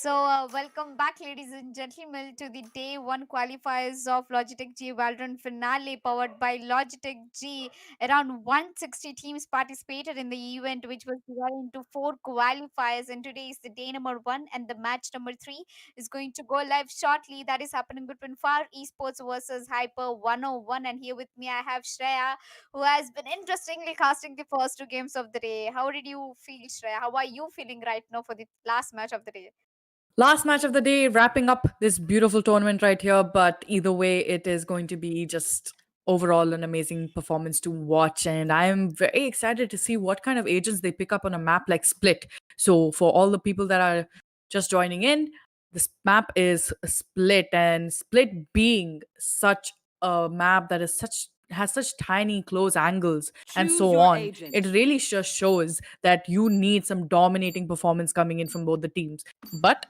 Welcome back, ladies and gentlemen, to the day one qualifiers of Logitech G VALORANT Finale powered by Logitech G. Around 160 teams participated in the event, which was divided into four qualifiers. And today is the day number one, and the match number three is going to go live shortly. That is happening between Far Esports versus Hyper 101. And here with me, I have Shreya, who has been interestingly casting the first two games of the day. How did you feel, Shreya? How are you feeling right now for the last match of the day? Last match of the day, wrapping up this beautiful tournament right here. But either way, it is going to be just overall an amazing performance to watch. And I am very excited to see what kind of agents they pick up on a map like Split. So, for all the people that are just joining in, this map is Split, and Split being such a map that is such has such tiny close angles and Choose so your on, agent. it really just shows that you need some dominating performance coming in from both the teams. But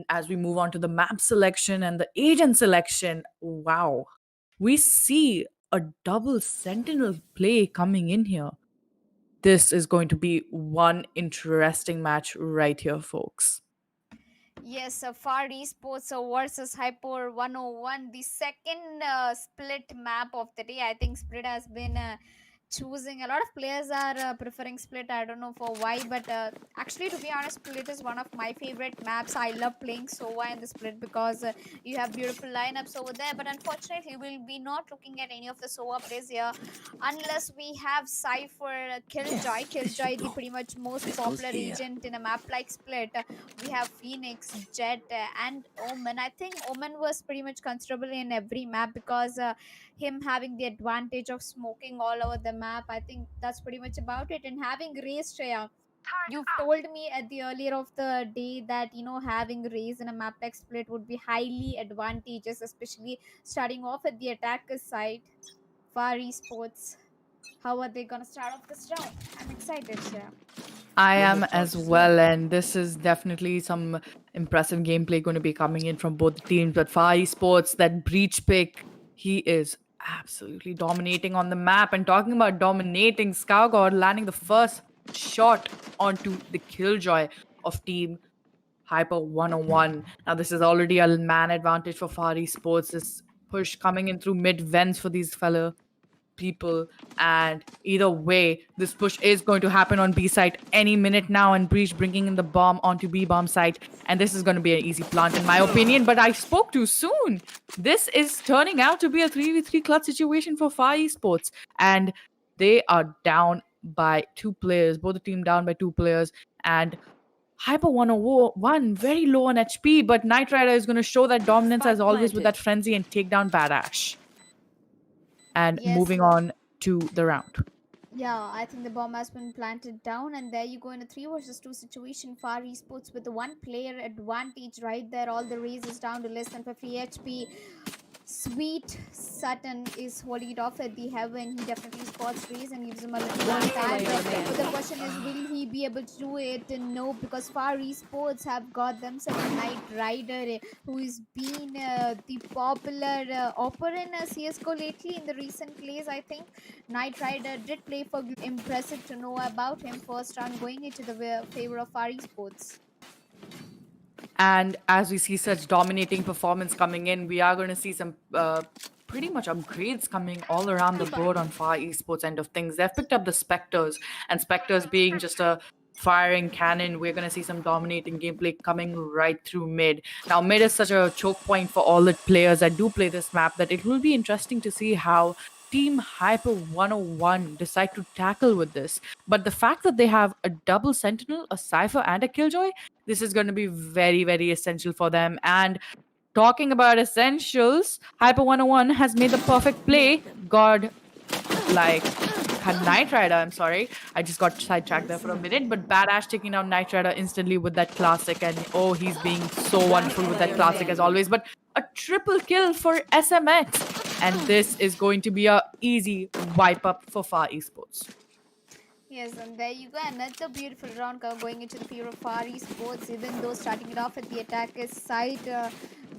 as we move on to the map selection and the agent selection, wow, we see a double sentinel play coming in here. This is going to be one interesting match right here, folks. Yes, Far Esports versus Hyper 101, the second split map of the day. I think split has been choosing. A lot of players are preferring split. I don't know for why, but actually, to be honest, split is one of my favorite maps. I love playing Sova in the split because you have beautiful lineups over there. But unfortunately, we'll be not looking at any of the Sova plays here unless we have Cypher, Killjoy. Killjoy, the pretty much most popular agent in a map like split. We have Phoenix, Jet, and Omen. I think Omen was pretty much considerable in every map because him having the advantage of smoking all over the map. I think that's pretty much about it. And having Raze, Shreya, you've told me at the earlier of the day that having Raze in a map like split would be highly advantageous, especially starting off at the attacker side. Far Esports, how are they gonna start off this round? I'm excited, Shreya. I am as well, and this is definitely some impressive gameplay going to be coming in from both teams. But Far Esports, that breach pick, he is absolutely dominating on the map. And talking about dominating, Scoutgod landing the first shot onto the Killjoy of Team Hyper 101. Now, this is already a man advantage for Far Esports. This push coming in through mid vents for these fellow people, and either way this push is going to happen on B site any minute now, and Breach bringing in the bomb onto B bomb site, and this is going to be an easy plant in my opinion, but I spoke too soon. This is turning out to be a 3v3 clutch situation for Far Esports, and they are down by two players, both the team down by two players, and Hyper 101 very low on HP, but Knight Rider is going to show that dominance as always with that frenzy and take down Badash. And Yes, moving on to the round. yeah, I think the bomb has been planted down, and there you go in a 3 versus 2 situation. Far Esports with the one player advantage right there. All the raises down to less than 50 HP. Sweet Sutton is holding it off at the heaven. He definitely spots Raze and gives him a little more time. But the question is, will he be able to do it? No, because Far Esports have got themselves a Knight Rider who is been the popular offer in CSGO lately in the recent plays. I think Knight Rider did play for impressive to know about him first round going into the favor of Far Esports. And as we see such dominating performance coming in, we are going to see some pretty much upgrades coming all around the board on Far Esports end of things. They've picked up the Spectres, and Spectres being just a firing cannon, we're going to see some dominating gameplay coming right through mid. Now, mid is such a choke point for all the players that do play this map that it will be interesting to see how Team Hyper 101 decide to tackle with this. But the fact that they have a double Sentinel, a Cypher, and a Killjoy, this is going to be very, very essential for them. And talking about essentials, Hyper 101 has made the perfect play. God, like, had Knight Rider, I'm sorry. I just got sidetracked there for a minute. But Badash taking down Knight Rider instantly with that classic. And oh, he's being so wonderful with that classic as always. But a triple kill for SMX. And this is going to be a easy wipe up for Far Esports. Yes, and there you go. Another beautiful round going into the pure of Far Esports. Even though starting it off at the attacker side,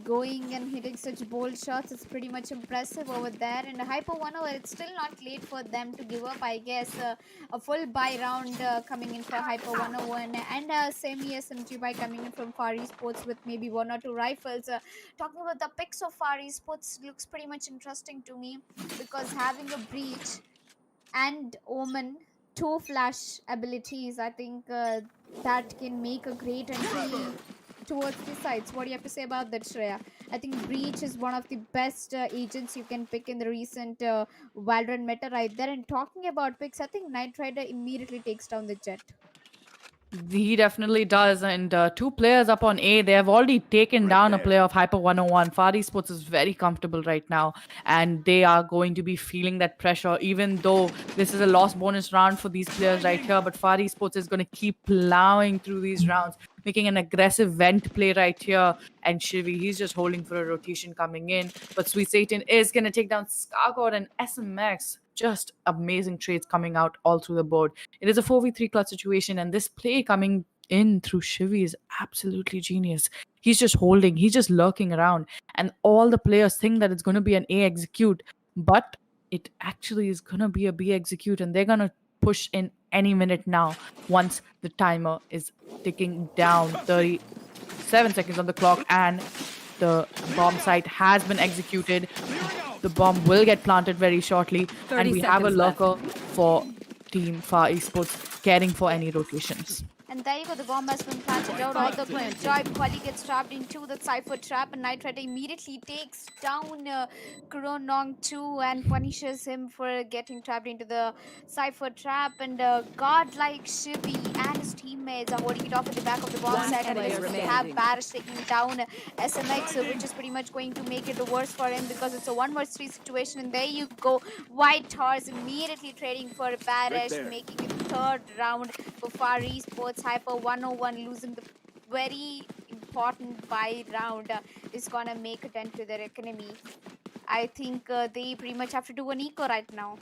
going and hitting such bold shots, it's pretty much impressive over there. And Hyper 1 over, it's still not late for them to give up, I guess. A full buy round coming in for Hyper 101, and semi SMG buy coming in from Far Esports with maybe one or two rifles. Talking about the picks of Far Esports looks pretty much interesting to me because having a breach and Omen, two flash abilities, I think that can make a great entry towards the sides. What do you have to say about that, Shreya? I think Breach is one of the best agents you can pick in the recent Valorant meta right there. And talking about picks, I think Knight Rider immediately takes down the Jet. He definitely does. And two players up on A, they have already taken down a player of Hyper 101. Far Esports is very comfortable right now, and they are going to be feeling that pressure, even though this is a loss bonus round for these players right here. But Far Esports is going to keep plowing through these rounds, making an aggressive vent play right here. And Shivy, he's just holding for a rotation coming in. But Sweet Satan is going to take down Scargod and SMX. Just amazing trades coming out all through the board. It is a 4v3 clutch situation, and this play coming in through Shivy is absolutely genius. He's just holding, he's just lurking around, and all the players think that it's going to be an A execute, but it actually is going to be a B execute, and they're going to push in any minute now once the timer is ticking down. 37 seconds on the clock, and the bomb site has been executed. The bomb will get planted very shortly, and we have a lurker for Team Far Esports caring for any rotations. And there you go, the bomb has been planted out. All the Joy Quali gets trapped into the Cypher trap, and Knight Rider immediately takes down Kuronong 2 and punishes him for getting trapped into the Cypher trap. And godlike Shivy and his teammates are holding it off at the back of the bomb set, and we have Barish taking down SMX, which is pretty much going to make it worse for him because it's a 1 vs 3 situation. And there you go, White Horse immediately trading for Barish, making it third round for Far Esports. Hyper 101 losing the very important buy round is gonna make a dent to their economy. I think they pretty much have to do an eco right now.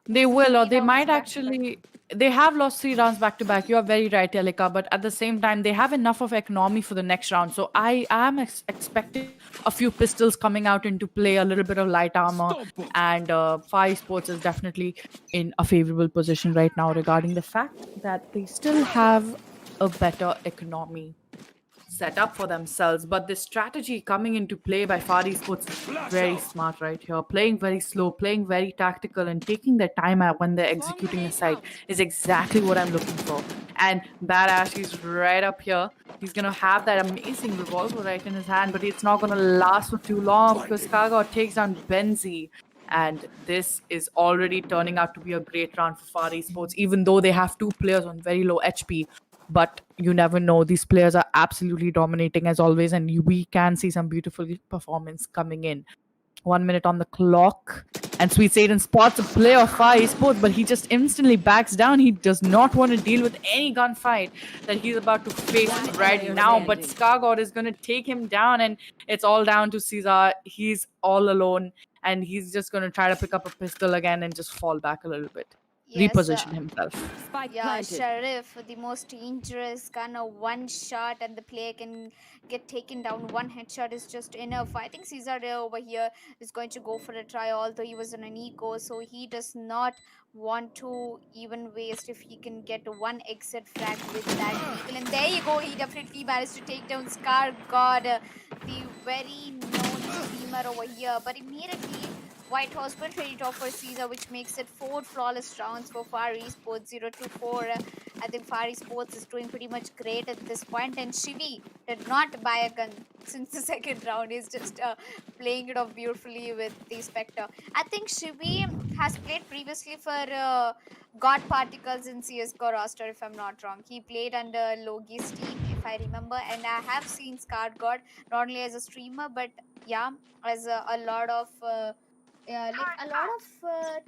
They will, or they might back to back. actually. They have lost 3 rounds back to back. You are very right, Elika. But at the same time, they have enough of economy for the next round. So I am expecting a few pistols coming out into play, a little bit of light armor, and Far Esports is definitely in a favorable position right now regarding the fact that they still have a better economy set up for themselves. But this strategy coming into play by Far Esports is very smart right here. Playing very slow, playing very tactical, and taking their time out when they're executing a site is exactly what I'm looking for. And Badass, he's right up here. He's gonna have that amazing revolver right in his hand, but it's not gonna last for too long because Kaga takes down Benzi. And this is already turning out to be a great round for Far Esports, even though they have two players on very low HP. But you never know. These players are absolutely dominating as always, and we can see some beautiful performance coming in. 1 minute on the clock, and Sweet Satan spots a player of Far Esports, but he just instantly backs down. He does not want to deal with any gunfight that he's about to face right now. But Scargod is going to take him down, and it's all down to Caesar. He's all alone, and he's just going to try to pick up a pistol again and just fall back a little bit. Yes, Reposition himself. yeah, Sheriff, the most dangerous gun, a one shot, and the player can get taken down. One headshot is just enough. I think Caesar over here is going to go for a try, although he was on an eco, so he does not want to even waste if he can get one exit frag with that vehicle. And there you go, he definitely managed to take down Scar God, the very known streamer over here. But immediately, White Horse will trade it off for Caesar, which makes it 4 flawless rounds for Far Esports, 0-4. I think Far Esports is doing pretty much great at this point, and Shivy did not buy a gun since the second round. He's just playing it off beautifully with the Spectre. I think Shivy has played previously for God Particles in CSGO roster, if I'm not wrong. He played under Logi's team, if I remember, and I have seen Scar God not only as a streamer, but yeah, as a lot of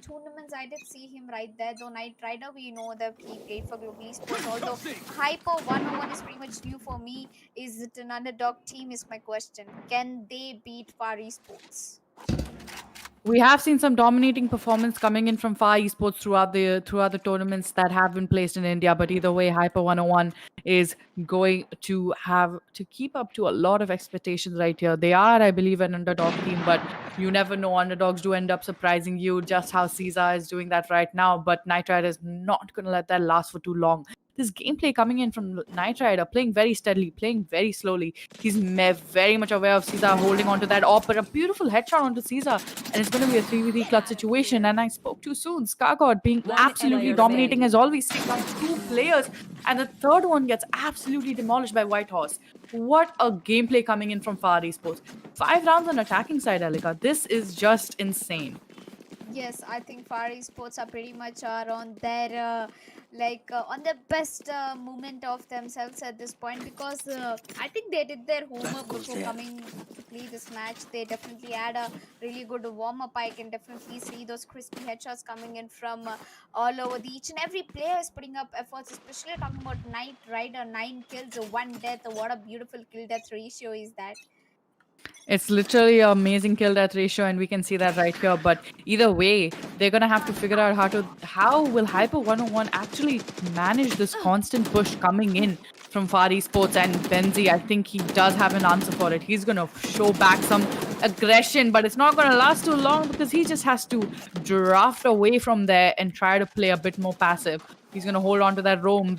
tournaments I did see him right there. Though Knight Rider, we know that he played for Global Esports. Although Hyper 101 is pretty much new for me. Is it an underdog team is my question. Can they beat Far Esports? We have seen some dominating performance coming in from Far Esports throughout the tournaments that have been placed in India. But either way, Hyper 101 is going to have to keep up to a lot of expectations right here. They are, I believe, an underdog team, but you never know. Underdogs do end up surprising you, just how Caesar is doing that right now. But Knight Rider is not going to let that last for too long. This gameplay coming in from Knight Rider, playing very steadily, playing very slowly. He's very much aware of Caesar holding onto that op, but a beautiful headshot onto Caesar, and it's going to be a 3v3 clutch situation. And I spoke too soon. Scargod being absolutely dominating as always, taking down two players, and the third one gets absolutely demolished by Whitehorse. What a gameplay coming in from Far Esports. 5 rounds on attacking side, Alika. This is just insane. Yes, I think Far Esports are pretty much are on their on the best moment of themselves at this point, because I think they did their homework before coming to play this match. They definitely had a really good warm up. I can definitely see those crispy headshots coming in from all over. The each and every player is putting up efforts, especially talking about Knight Rider, 9 kills, 1 death. What a beautiful kill death ratio is that. It's literally an amazing kill death ratio, and we can see that right here. But either way, they're gonna have to figure out how will Hyper 101 actually manage this constant push coming in from Far Esports. And Benzi, I think he does have an answer for it. He's gonna show back some aggression, but it's not gonna last too long because he just has to draft away from there and try to play a bit more passive. He's gonna hold on to that roam.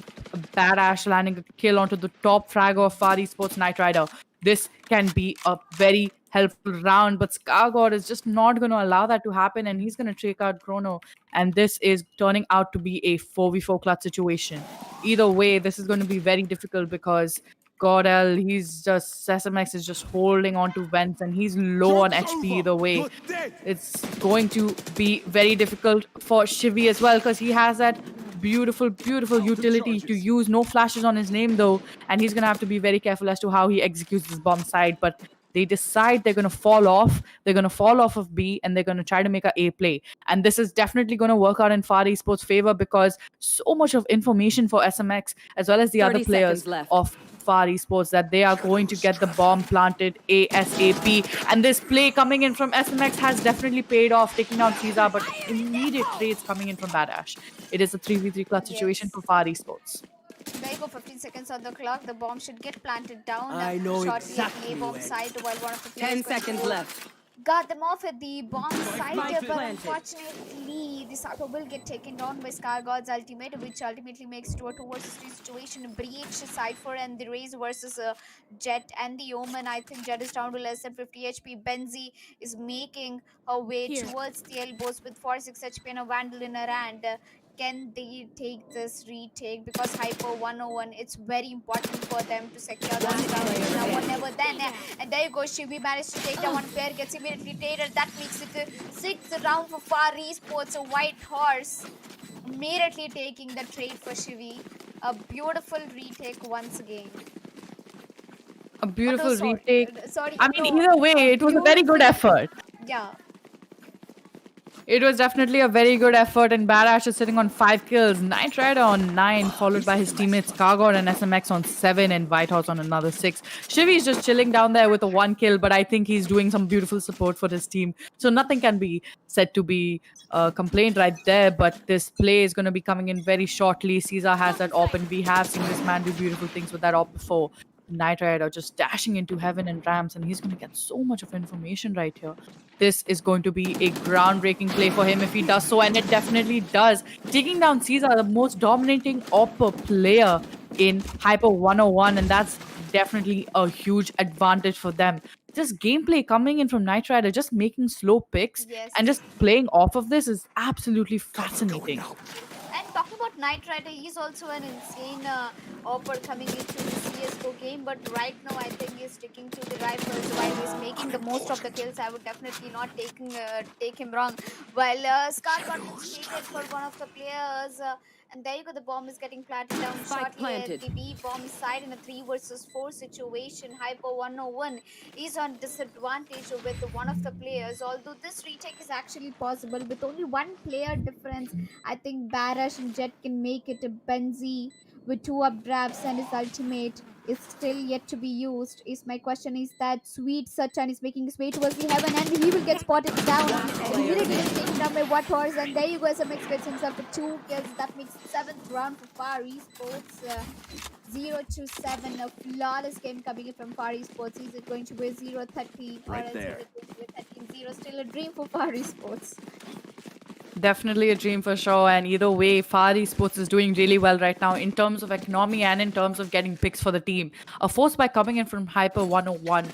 Badash landing a kill onto the top frag of Far Esports Knight Rider. This can be a very helpful round, but Scargod is just not going to allow that to happen, and he's going to take out Chrono. And this is turning out to be a 4v4 clutch situation. Either way, this is going to be very difficult because Godel, SMX is just holding on to Vents, and he's low on HP either way. It's going to be very difficult for Shivi as well because he has that beautiful utility to use. No flashes on his name though, and he's gonna have to be very careful as to how he executes this bomb side. But they decide they're gonna fall off. They're gonna fall off of B, and they're gonna try to make a play. And this is definitely gonna work out in Far Esports' favor because so much of information for SMX as well as the other players of Far Esports that they are going to get the bomb planted ASAP. And this play coming in from SMX has definitely paid off, taking down Caesar, but immediate trades coming in from Badash. It is a 3v3 clutch situation Yes. for Far Esports. There you go, 15 seconds on the clock. The bomb should get planted down I know shortly exactly at the A bomb when. side, while one of the 10 players going seconds to left. got them off at the bomb site, Spike but planted. unfortunately the Cypher will get taken down by Scargod's ultimate, which ultimately makes 2 versus 3 situation. Breach, Cypher and the Raze versus Jet and the Omen. I think Jet is down to less than 50 HP. Benzi is making her way towards the elbows with 46 HP and a Vandal in her hand. Can they take this retake? Because Hyper 101, it's very important for them to secure this round. It's now or never then. And there you go, Shivi managed to take down one player, gets immediately traded. That makes it the 6th round for Far Esports. A White Horse immediately taking the trade for Shivi. A beautiful retake once again. A beautiful Oh, no, retake. sorry, I mean, no, either way, it was a very good effort. Yeah. It was definitely a very good effort, and Badash is sitting on 5 kills. Knight Rider on 9, followed by his teammates Scargod and SMX on 7, and Whitehorse on another 6. Shivi is just chilling down there with a 1 kill, but I think he's doing some beautiful support for his team. So nothing can be said to be complained right there, but this play is going to be coming in very shortly. Caesar has that op, and we have seen this man do beautiful things with that op before. Knight Rider just dashing into heaven and ramps, and he's going to get so much of information right here. This is going to be a groundbreaking play for him if he does so, and it definitely does. Taking down Caesar, the most dominating upper player in Hyper 101, and that's definitely a huge advantage for them. This gameplay coming in from Knight Rider, just making slow picks Yes. and just playing off of this is absolutely fascinating. And talking about Knight Rider, he's also an insane offer coming into the CSGO game. But right now, I think he's sticking to the rifles while he's making the most of the kills. I would definitely not take him wrong. While Scar got stated for one of the players. And there you go, the bomb is getting planted down shortly at the B bomb side in a 3 versus 4 situation. Hyper 101 is on disadvantage with one of the players. Although this retake is actually possible with only one player difference, I think Barash and Jet can make it. Benzi with 2 up drafts and his ultimate is still yet to be used. Is my question is that Sweet Sachan is making his way towards the heaven and he will get spotted down. Immediately gets taken down by What Horse, and there you go. SMX gets himself a 2 kills. That makes 7th round for Far Esports. 0-7, a flawless game coming in from Far Esports. Is it going to be 0-30 or else is it going to be 13-0? Still a dream for Far Esports. Definitely a dream for sure. And either way, Far Esports is doing really well right now in terms of economy and in terms of getting picks for the team. A force by coming in from Hyper 101.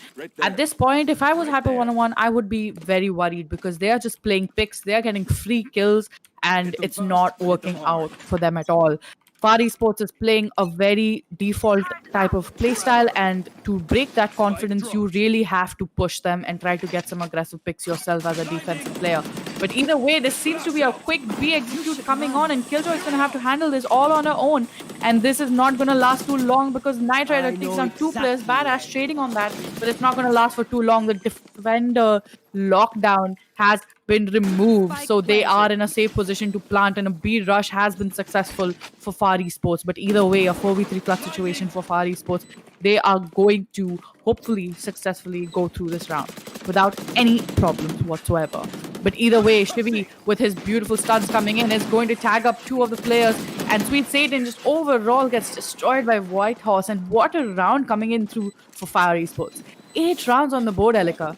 At this point, if I was Hyper 101, I would be very worried because they are just playing picks. They are getting free kills and it's not working out for them at all. Far Esports is playing a very default type of playstyle, and to break that confidence, you really have to push them and try to get some aggressive picks yourself as a defensive player. But either way, this seems to be a quick B execute coming on, and Killjoy is going to have to handle this all on her own. And this is not going to last too long because Knight Rider takes down 2 players. Badass trading on that, but it's not going to last for too long. The defender lockdown has been removed, so they are in a safe position to plant, and a B rush has been successful for Far Esports. But either way, a 4v3 clutch situation for Far Esports. They are going to hopefully successfully go through this round without any problems whatsoever. But either way, Shivi, with his beautiful stuns coming in, is going to tag up 2 of the players. And Sweet Satan just overall gets destroyed by Whitehorse. And what a round coming in through for Fire Esports. 8 rounds on the board, Elika.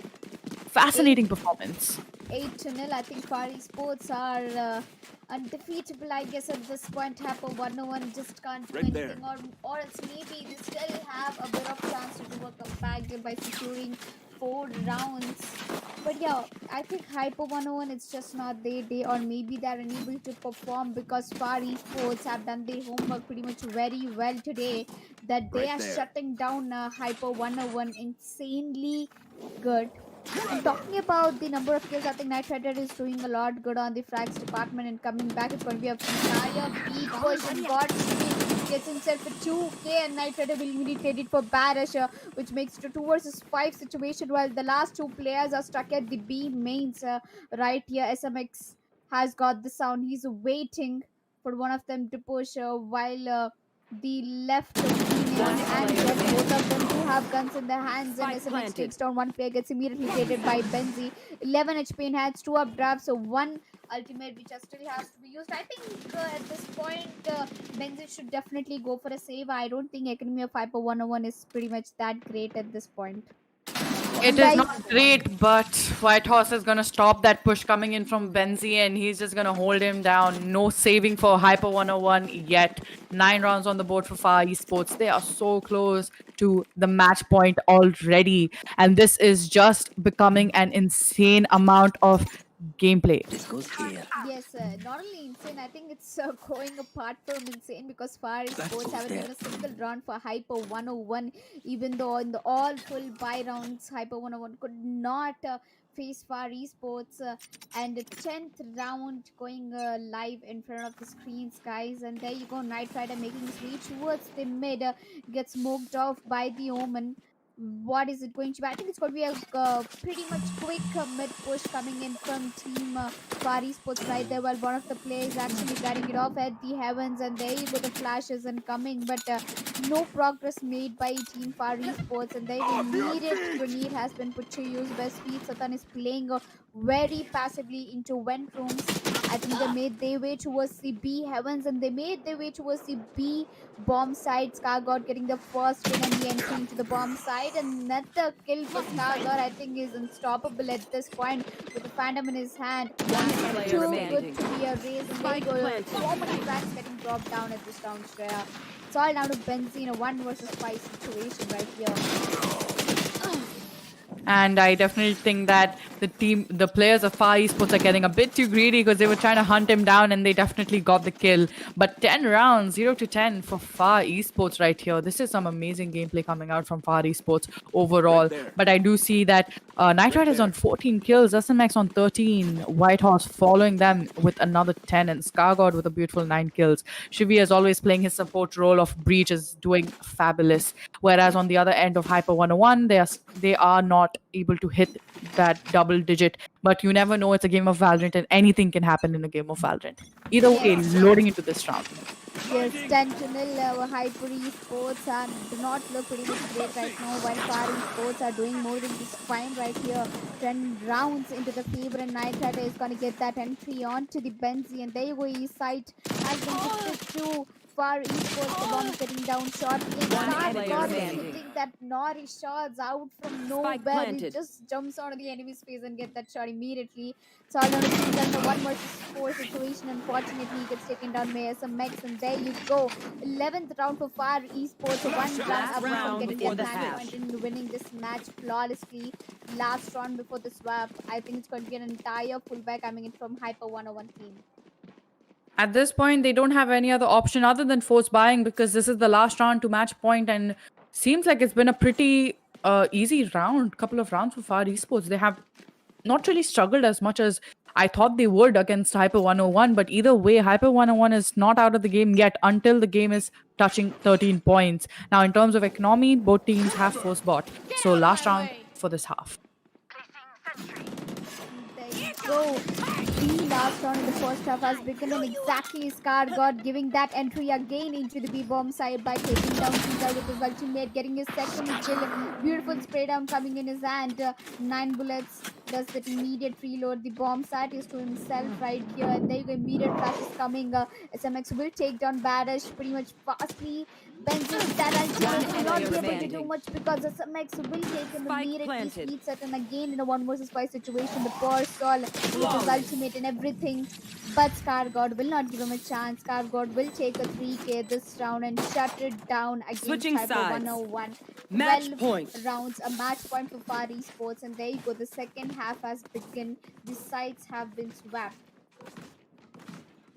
Fascinating performance. 8-0. I think Far Esports are undefeatable, I guess, at this point. Hyper 101 just can't do anything. Or else maybe they still have a bit of chance to do a comeback by securing 4 rounds. But yeah, I think Hyper 101 it's just not their day, or maybe they're unable to perform because Far Esports have done their homework pretty much very well today, that they are shutting down Hyper 101 insanely good. And talking about the number of kills, I think Knight Rider is doing a lot good on the frags department, and coming back it's going to be a entire beat push, and God gets himself a 2k, and Knight Rider will immediately trade it for Barish, which makes it a 2 versus 5 situation, while the last 2 players are stuck at the B mains. Right here, SMX has got the sound. He's waiting for one of them to push, while the left and yes, both of them do have guns in their hands, and SMX takes down 1 player, gets immediately traded by Benzi. 11 HP in hands, 2 up drafts, so 1 ultimate which still has to be used. I think at this point Benzi should definitely go for a save. I don't think economy of Hyper 101 is pretty much that great at this point. It is not great, but Whitehorse is going to stop that push coming in from Benzi, and he's just going to hold him down. No saving for Hyper 101 yet. 9 rounds on the board for Far Esports. They are so close to the match point already, and this is just becoming an insane amount of gameplay. Yes, not only insane, I think it's going apart from insane because Far Esports haven't even a single round for Hyper 101, even though in the all full buy rounds, Hyper 101 could not face Far Esports. And the 10th round going live in front of the screens, guys. And there you go, Knight Rider making his way towards the mid, gets smoked off by the Omen. What is it going to be? I think it's going to be a pretty much quick mid push coming in from Team Far Esports right there, while one of the players actually getting it off at the heavens, and there you go, the flashes and coming, but no progress made by Team Far Esports, and the immediate grenade has been put to use by Speed. Satan is playing very passively into vent rooms. I think they made their way towards the B heavens, and they made their way towards the B bomb side. Scargod getting the first win and the entry into the bomb side. Another kill for Scargod, I think, is unstoppable at this point with the Phantom in his hand. Too good to be a race. And there you go. So many tracks getting dropped down at this round, Shreya. It's all down to Benzine, a 1 versus 5 situation right here. And I definitely think that the players of Far Esports are getting a bit too greedy because they were trying to hunt him down, and they definitely got the kill. But 10 rounds, 0-10 for Far Esports right here. This is some amazing gameplay coming out from Far Esports overall. But I do see that Knight Rider is on 14 kills, SMX on 13, Whitehorse following them with another 10, and Scargod with a beautiful 9 kills. Shivi, as always, playing his support role of Breach, is doing fabulous. Whereas on the other end of Hyper 101, they are not able to hit that double digit, but you never know. It's a game of Valorant, and anything can happen in a game of Valorant. Either way, loading into this round. Yes, 10 to nil. Hyper Esports do not look pretty much great right now, while Far Esports are doing more than just fine right here. 10 rounds into the favor, and Night Rider is going to get that entry onto the Benzi, and there you go. His sight has been gifted to Far Esports. The bomb is getting down shortly, and One Scar player God is standing. hitting that naughty shots out from Spike nowhere. He planted. just jumps onto the enemy's face and get that shot immediately. It's all down to Cheems and the 1 versus 4 situation. Unfortunately, he gets taken down by SMX, and there you go. 11th round for Far Esports, one round Last away from round getting before that the match half. point and winning this match flawlessly. Last round before the swap. I think it's going to be an entire fullback coming in from Hyper 101 team. At this point, they don't have any other option other than force buying because this is the last round to match point, and seems like it's been a pretty easy round, couple of rounds for Far Esports. They have not really struggled as much as I thought they would against Hyper 101, but either way, Hyper 101 is not out of the game yet until the game is touching 13 points. Now, in terms of economy, both teams have force bought. So, last round for this half. There you go. The last round in the first half has begun, and exactly Scar God giving that entry again into the B bomb side by taking down Caesar with his ultimate, getting his second kill. Beautiful spray down coming in his hand. 9 bullets. Does that immediate reload. The bomb site is to himself right here, and there you go. Immediate flash is coming. SMX will take down Badish pretty much fastly. Benji with that One ultimate will not be player able to do standing. much because SMX will take him Spike immediately. planted. Sweet set, and again in a 1 versus 5 situation, the poor soul with his ultimate and everything. But Scar God will not give him a chance. Scar God will take a 3k this round and shut it down against Switching Hyper sides. 101. Match 12 point. rounds, a match point for Far Esports, and there you go. The second half has begun. The sides have been swapped.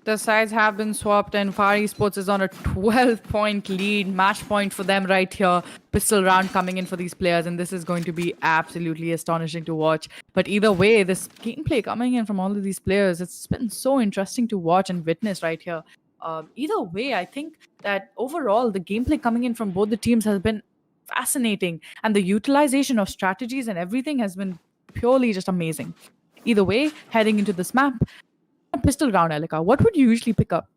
The sides have been swapped, and Far Esports is on a 12-point lead. Match point for them right here. Pistol round coming in for these players, and this is going to be absolutely astonishing to watch. But either way, this gameplay coming in from all of these players, it's been so interesting to watch and witness right here. Either way, I think that overall, the gameplay coming in from both the teams has been fascinating, and the utilization of strategies and everything has been purely just amazing. Either way, heading into this map, a pistol round, Elika, what would you usually pick up?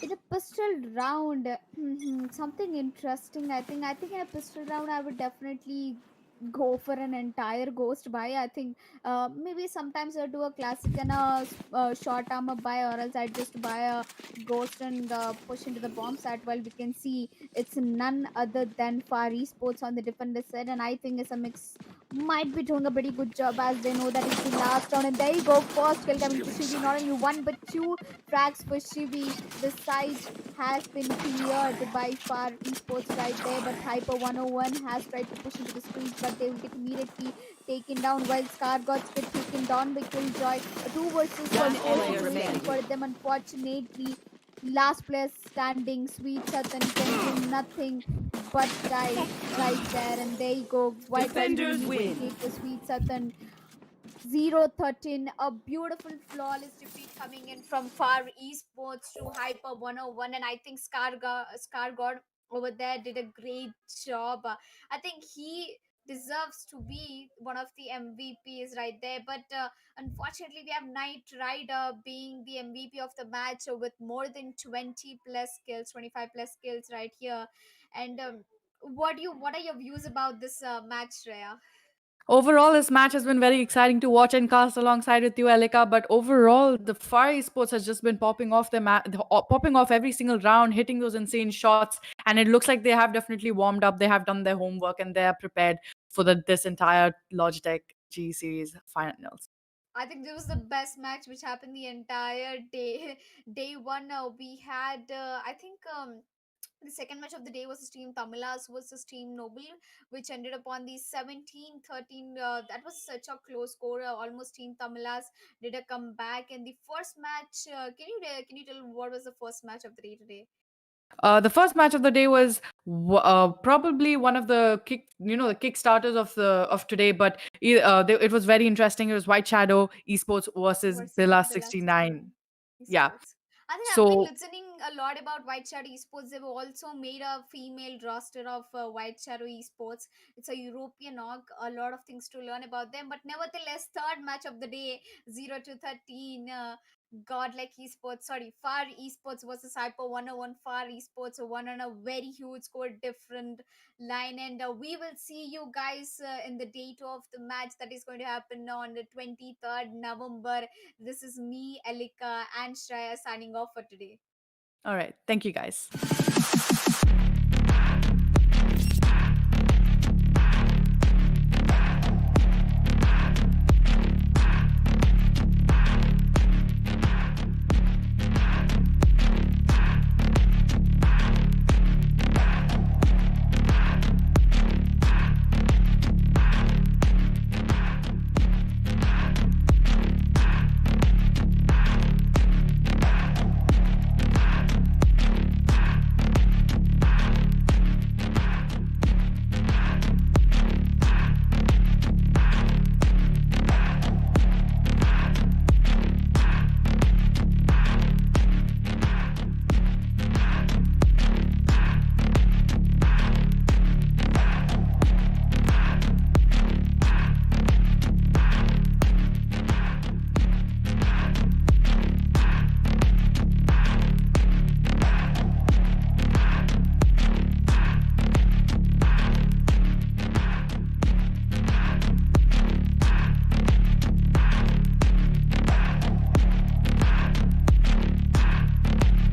In a pistol round, something interesting. I think in a pistol round, I would definitely go for an entire ghost buy. I think maybe sometimes I do a classic and a short armor buy, or else I just buy a ghost and push into the bomb site. Well, we can see it's none other than Far Esports on the defender side, and I think SMX might be doing a pretty good job as they know that it's the last round. And there you go, first kill coming to Shivi. Not only one but two frags for Shivi. The side has been cleared by Far Esports right there, but Hyper 101 has tried to push into the streets, but they will get immediately taken down while Scar got get taken down by Killjoy. A 2 versus One 4 player situation standing. for them, unfortunately. Last player standing, Sweet Satan can do nothing but die right there, and there you go. White was Defenders really win. for Sweet Satan. 0-13, a beautiful flawless defeat coming in from Far Esports to Hyper 101, and I think Scar God over there did a great job. I think he deserves to be one of the MVPs right there, but unfortunately we have Knight Rider being the MVP of the match with more than 20 plus kills, 25 plus kills right here. And what are your views about this match, Rhea? Overall, this match has been very exciting to watch and cast alongside with you, Elika. But overall, the Far Esports has just been popping off popping off every single round, hitting those insane shots, and it looks like they have definitely warmed up. They have done their homework, and they are prepared for this entire Logitech G series finals. I think this was the best match which happened the entire day. Day one, we had, I think, the second match of the day was Team Tamilas versus Team Noble, which ended up on the 17-13. That was such a close score. Almost Team Tamilas did a comeback. And the first match, can you tell what was the first match of the day today? The first match of the day was probably one of the the kickstarters of today. But it was very interesting. It was White Shadow Esports versus Versus Billa Billa69 '69. Yeah. Esports. I think I've been So listening a lot about White Shadow Esports. They've also made a female roster of White Shadow Esports. It's a European org. A lot of things to learn about them. But nevertheless, third match of the day, 0 to 13. Godlike Esports, sorry, Far Esports versus Hyper 101. Far Esports won on a very huge score different line. And we will see you guys in the date of the match that is going to happen on the 23rd November. This is me, Elika, and Shreya signing off for today. All right. Thank you, guys.